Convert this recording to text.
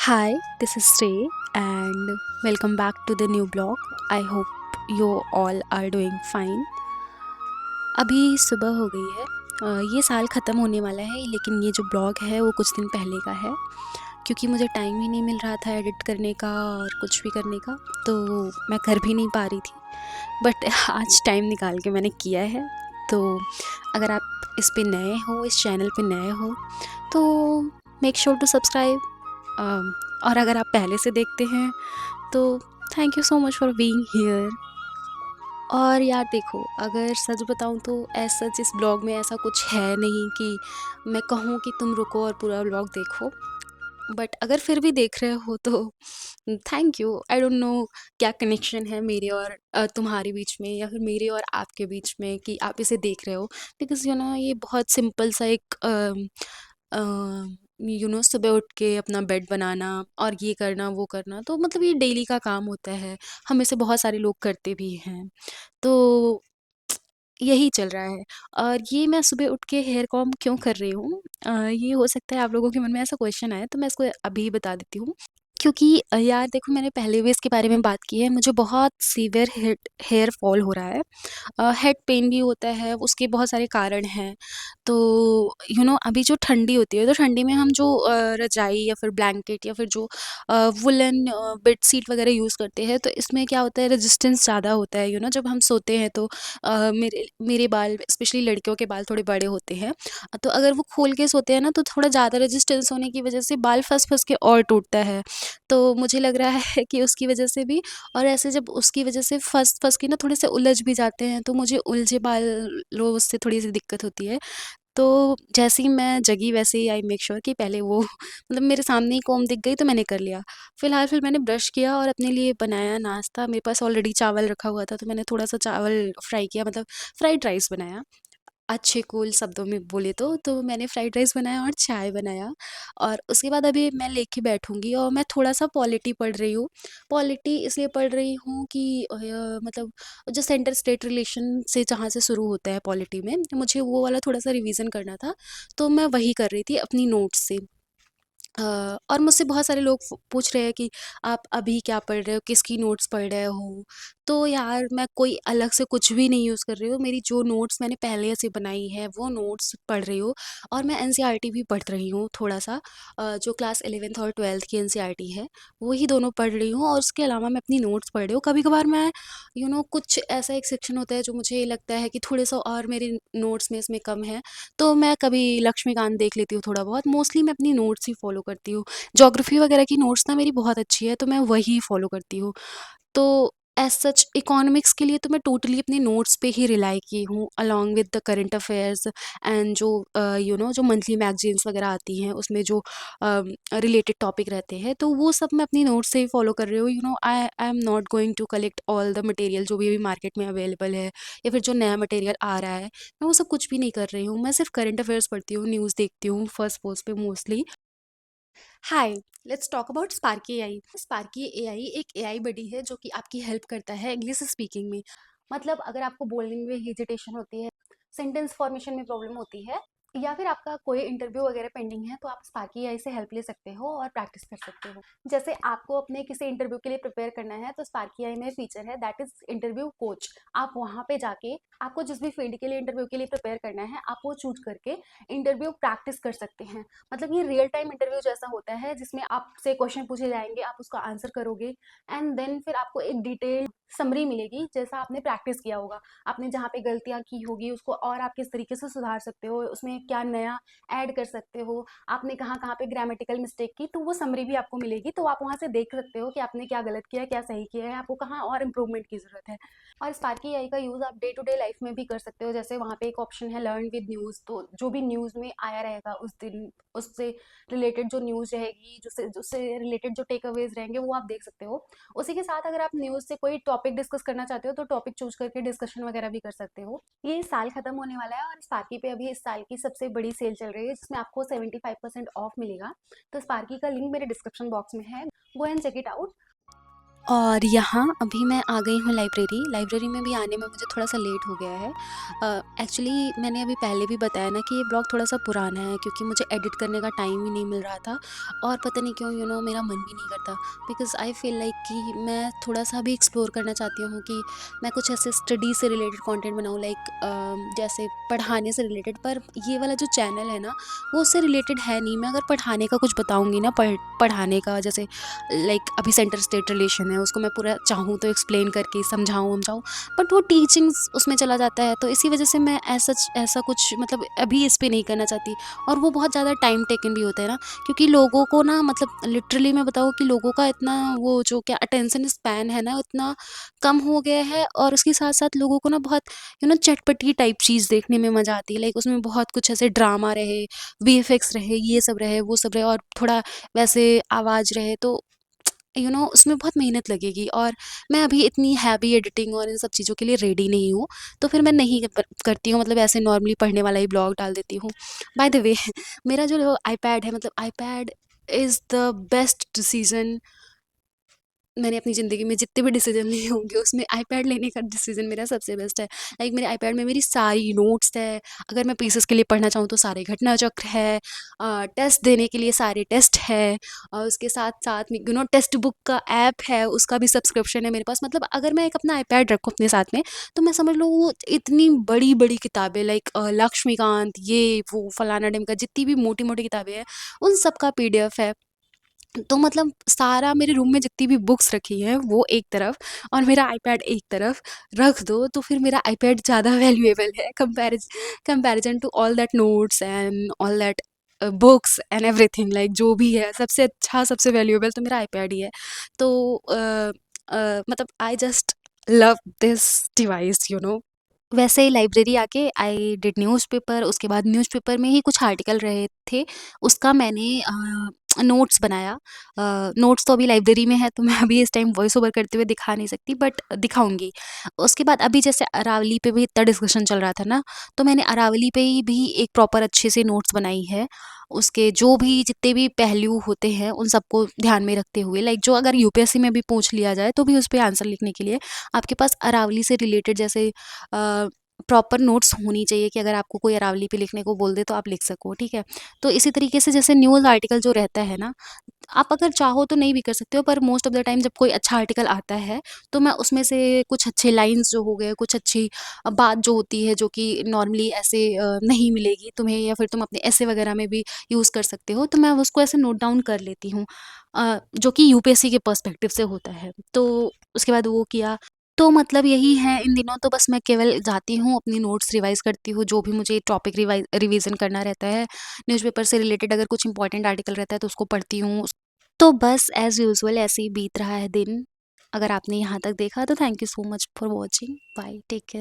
Hi, this is Shrey and welcome back to the new blog. I hope you all are doing fine. अभी सुबह हो गई है। ये साल ख़त्म होने वाला है लेकिन ये जो ब्लॉग है वो कुछ दिन पहले का है क्योंकि मुझे टाइम ही नहीं मिल रहा था एडिट करने का और कुछ भी करने का, तो मैं कर भी नहीं पा रही थी। बट आज टाइम निकाल के मैंने किया है। तो अगर आप इस पे नए हो, इस चैनल पे नए हो, तो मेक श्योर टू सब्सक्राइब। और अगर आप पहले से देखते हैं तो thank you so much for being here. और यार देखो, अगर सच बताऊँ तो ऐसा इस ब्लॉग में ऐसा कुछ है नहीं कि मैं कहूँ कि तुम रुको और पूरा ब्लॉग देखो। बट अगर फिर भी देख रहे हो तो thank you. I don't know क्या कनेक्शन है मेरे और तुम्हारे बीच में या फिर मेरे और आपके बीच में कि आप इसे देख रहे हो। बिकॉज़ ये बहुत सिंपल सा एक सुबह उठ के अपना बेड बनाना और ये करना वो करना, तो मतलब ये डेली का काम होता है। हम में से बहुत सारे लोग करते भी हैं। तो यही चल रहा है। और ये मैं सुबह उठ के हेयर कॉम्ब क्यों कर रही हूँ, ये हो सकता है आप लोगों के मन में ऐसा क्वेश्चन आए, तो मैं इसको अभी बता देती हूँ। क्योंकि यार देखो, मैंने पहले भी इसके बारे में बात की है, मुझे बहुत सीवियर हेयर फॉल हो रहा है। हेड पेन भी होता है, उसके बहुत सारे कारण हैं। तो अभी जो ठंडी होती है, तो ठंडी में हम जो रज़ाई या फिर ब्लैंकेट या फिर जो वुलन बेडशीट वगैरह यूज़ करते हैं, तो इसमें क्या होता है, रेजिस्टेंस ज़्यादा होता है। जब हम सोते हैं तो मेरे मेरे बाल, स्पेशली लड़कियों के बाल थोड़े बड़े होते हैं। तो अगर वो खोल के सोते हैं ना, तो थोड़ा ज़्यादा रेजिस्टेंस होने की वजह से बाल फँस-फँस के और टूटता है। तो मुझे लग रहा है कि उसकी वजह से भी, और ऐसे जब उसकी वजह से फँस-फँस के ना थोड़े से उलझ भी जाते हैं, तो मुझे उलझे बाल लो उससे थोड़ी-सी दिक्कत होती है। तो जैसे ही मैं जगी वैसे ही आई मेक श्योर कि पहले वो मतलब मेरे सामने ही कोम्ब दिख गई तो मैंने कर लिया। फिर मैंने ब्रश किया और अपने लिए बनाया नाश्ता। मेरे पास ऑलरेडी चावल रखा हुआ था, तो मैंने थोड़ा-सा चावल फ्राई किया, मतलब फ्राइड राइस बनाया। अच्छे कूल शब्दों में बोले तो मैंने फ्राइड राइस बनाया और चाय बनाया। और उसके बाद अभी मैं लेके बैठूँगी और मैं थोड़ा-सा पॉलिटी पढ़ रही हूँ। पॉलिटी इसलिए पढ़ रही हूँ कि मतलब जो सेंटर स्टेट रिलेशन से जहाँ से शुरू होता है पॉलिटी में, मुझे वो वाला थोड़ा-सा रिवीज़न करना था, तो मैं वही कर रही थी अपनी नोट्स से। और मुझसे बहुत सारे लोग पूछ रहे हैं कि आप अभी क्या पढ़ रहे हो, किसकी नोट्स पढ़ रहे हो? तो यार मैं कोई अलग से कुछ भी नहीं यूज़ कर रही हूँ, मेरी जो नोट्स मैंने पहले से बनाई है वो नोट्स पढ़ रही हूँ। और मैं एनसीईआरटी भी पढ़ रही हूँ थोड़ा-सा, जो क्लास 11th और 12th की एनसीईआरटी है, वही दोनों पढ़ रही हूँ और उसके अलावा मैं अपनी नोट्स पढ़ रही हूँ। कभी-कभार मैं कुछ ऐसा एक सेक्शन होता है जो मुझे लगता है कि थोड़े-सा और मेरे नोट्स में इसमें कम है, तो मैं कभी लक्ष्मीकांत देख लेती हूँ थोड़ा बहुत। मोस्टली मैं अपनी नोट्स ही फ़ॉलो करती हूँ। ज्योग्राफ़ी वगैरह की नोट्स ना मेरी बहुत अच्छी है, तो मैं वही फ़ॉलो करती हूँ। तो एज़ सच इकोनॉमिक्स के लिए तो मैं टोटली अपने नोट्स पे ही रिलाई की हूँ, along with the current affairs and जो जो मंथली मैगज़ीन्स वगैरह आती हैं, उसमें जो रिलेटेड टॉपिक रहते हैं, तो वो सब मैं अपनी नोट्स से ही फ़ॉलो कर रही हूँ। I am not going to collect all the material जो भी अभी मार्केट में अवेलेबल है या फिर जो नया मटेरियल आ रहा है, मैं वो सब कुछ भी नहीं कर रही हूँ। मैं सिर्फ़ करंट अफेयर्स पढ़ती हूँ, न्यूज़ देखती हूँ फर्स्ट पोस्ट पे mostly. Hi, let's talk about Sparky AI. Sparky AI एक एआई बडी है जो कि आपकी हेल्प करता है इंग्लिश स्पीकिंग में। मतलब अगर आपको बोलने में हेजिटेशन होती है, सेंटेंस फॉर्मेशन में प्रॉब्लम होती है, या फिर आपका कोई इंटरव्यू वगैरह पेंडिंग है, तो आप स्पार्की एआई से हेल्प ले सकते हो और प्रैक्टिस कर सकते हो। जैसे आपको अपने किसी इंटरव्यू के लिए प्रिपेयर करना है, तो स्पार्की एआई में फीचर है दैट इज इंटरव्यू कोच। आप वहाँ पे जाके आपको जिस भी फील्ड के लिए इंटरव्यू के लिए प्रिपेयर करना है, आप वो चूज करके इंटरव्यू प्रैक्टिस कर सकते हैं। मतलब ये रियल टाइम इंटरव्यू जैसा होता है जिसमें आपसे क्वेश्चन पूछे जाएंगे, आप उसका आंसर करोगे एंड देन फिर आपको एक डिटेल समरी मिलेगी जैसा आपने प्रैक्टिस किया होगा। आपने जहाँ पे गलतियाँ की होगी उसको और आप किस तरीके से सुधार सकते हो, उसमें क्या नया ऐड कर सकते हो, आपने कहाँ कहाँ पे ग्रामेटिकल मिस्टेक की, तो वो समरी भी आपको मिलेगी। तो आप वहाँ से देख सकते हो कि आपने क्या गलत किया, क्या सही किया है, आपको कहाँ और इम्प्रूवमेंट की जरूरत है। और स्पार्की एआई का यूज़ आप डे टू डे लाइफ में भी कर सकते हो। जैसे वहाँ पे एक ऑप्शन है लर्न विद न्यूज़, तो जो भी न्यूज़ में आया रहेगा उस दिन, उससे रिलेटेड जो न्यूज़ रहेगी, उससे रिलेटेड जो टेक अवेज रहेंगे, वो आप देख सकते हो। उसी के साथ अगर आप न्यूज़ से कोई टॉपिक डिस्कस करना चाहते हो, तो टॉपिक चूज करके डिस्कशन वगैरह भी कर सकते हो। ये साल खत्म होने वाला है और स्पार्की पे अभी इस साल की सबसे बड़ी सेल चल रही है जिसमें आपको 75% ऑफ मिलेगा। तो स्पार्की का लिंक मेरे डिस्क्रिप्शन बॉक्स में है, go and check it out. और यहाँ अभी मैं आ गई हूँ लाइब्रेरी। लाइब्रेरी में भी आने में मुझे थोड़ा-सा लेट हो गया है। एक्चुअली मैंने अभी पहले भी बताया ना कि ये ब्लॉग थोड़ा-सा पुराना है क्योंकि मुझे एडिट करने का टाइम ही नहीं मिल रहा था और पता नहीं क्यों मेरा मन भी नहीं करता। बिकॉज़ आई फ़ील लाइक कि मैं थोड़ा-सा भी एक्सप्लोर करना चाहती हूँ कि मैं कुछ ऐसे स्टडी से रिलेटेड कंटेंट बनाऊँ, लाइक जैसे पढ़ाने से रिलेटेड। पर ये वाला जो चैनल है ना, वो उससे रिलेटेड है नहीं। मैं अगर पढ़ाने का कुछ बताऊँगी ना, पढ़ाने का, जैसे लाइक अभी सेंटर स्टेट रिलेशन है, उसको मैं पूरा चाहूँ तो एक्सप्लेन करके समझाऊँ, बट वो टीचिंग्स उसमें चला जाता है, तो इसी वजह से मैं ऐसा कुछ मतलब अभी इस पे नहीं करना चाहती। और वो बहुत ज़्यादा टाइम टेकन भी होता है ना, क्योंकि लोगों को ना, मतलब लिटरली मैं बताऊँ कि लोगों का इतना वो जो क्या अटेंशन स्पैन है ना, इतना कम हो गया है। और उसके साथ साथ लोगों को ना बहुत चटपटी टाइप चीज़ देखने में मज़ा आती है, लाइक उसमें बहुत कुछ ऐसे ड्रामा रहे, वीएफएक्स रहे, ये सब रहे, वो सब रहे, और थोड़ा वैसे आवाज़ रहे, तो उसमें बहुत मेहनत लगेगी। और मैं अभी इतनी हैवी एडिटिंग और इन सब चीज़ों के लिए रेडी नहीं हूँ, तो फिर मैं नहीं करती हूँ, मतलब ऐसे नॉर्मली पढ़ने वाला ही ब्लॉग डाल देती हूँ। बाय द वे मेरा जो आईपैड है, मतलब iPad is the best decision. मैंने अपनी ज़िंदगी में जितने भी डिसीज़न लिए होंगे, उसमें आईपैड लेने का डिसीज़न मेरा सबसे बेस्ट है। लाइक मेरे आईपैड में मेरी सारी नोट्स है, अगर मैं पीसेस के लिए पढ़ना चाहूँ तो सारे घटनाचक्र है, टेस्ट देने के लिए सारे टेस्ट है, और उसके साथ-साथ में टेक्स्ट बुक का ऐप है, उसका भी सब्सक्रिप्शन है मेरे पास। मतलब अगर मैं एक अपना आईपैड रखूँ अपने साथ में, तो मैं समझ लो वो इतनी बड़ी-बड़ी किताबें, लाइक लक्ष्मीकांत, ये वो फलाना-ढिमका, जितनी भी मोटी-मोटी किताबें हैं, उन सब का पीडीएफ है। तो मतलब सारा मेरे रूम में जितनी भी बुक्स रखी हैं वो एक तरफ, और मेरा आईपैड एक तरफ रख दो, तो फिर मेरा आईपैड ज़्यादा वैल्यूएबल है comparison to all that notes and all that books and everything. Like जो भी है, सबसे अच्छा, सबसे वैल्यूएबल तो मेरा आईपैड ही है। तो मतलब I just love this device. वैसे लाइब्रेरी आके आई डिड न्यूज़पेपर, उसके बाद न्यूज़पेपर में ही कुछ आर्टिकल रहे थे, उसका मैंने नोट्स बनाया। नोट्स तो अभी लाइब्रेरी में है, तो मैं अभी इस टाइम वॉइस ओवर करते हुए दिखा नहीं सकती, बट दिखाऊँगी। उसके बाद अभी जैसे अरावली पे भी इतना डिस्कशन चल रहा था ना, तो मैंने अरावली पे ही भी एक प्रॉपर अच्छे से नोट्स बनाई है। उसके जो भी जितने भी पहलू होते हैं, उन सबको ध्यान में रखते हुए, लाइक जो अगर यूपीएससी में भी पूछ लिया जाए, तो भी उस पे आंसर लिखने के लिए आपके पास अरावली से रिलेटेड जैसे प्रॉपर नोट्स होनी चाहिए कि अगर आपको कोई अरावली पे लिखने को बोल दे तो आप लिख सको, ठीक है? तो इसी तरीके से जैसे न्यूज़ आर्टिकल जो रहता है ना, आप अगर चाहो तो नहीं भी कर सकते हो, पर मोस्ट ऑफ द टाइम जब कोई अच्छा आर्टिकल आता है, तो मैं उसमें से कुछ अच्छे लाइन्स जो हो गए, कुछ अच्छी बात जो होती है, जो कि नॉर्मली ऐसे नहीं मिलेगी तुम्हें, या फिर तुम अपने ऐसे वगैरह में भी यूज़ कर सकते हो, तो मैं उसको ऐसे नोट डाउन कर लेती हूँ, जो कि यूपीएससी के पर्सपेक्टिव से होता है। तो उसके बाद वो किया, तो मतलब यही है इन दिनों। तो बस मैं केवल जाती हूँ, अपनी नोट्स रिवाइज़ करती हूँ, जो भी मुझे टॉपिक रिवीज़न करना रहता है, न्यूज़पेपर से रिलेटेड अगर कुछ इंपॉर्टेंट आर्टिकल रहता है तो उसको पढ़ती हूँ। तो बस एज़ यूजुअल ऐसे ही बीत रहा है दिन। अगर आपने यहाँ तक देखा तो thank you so much for watching. Bye, take care.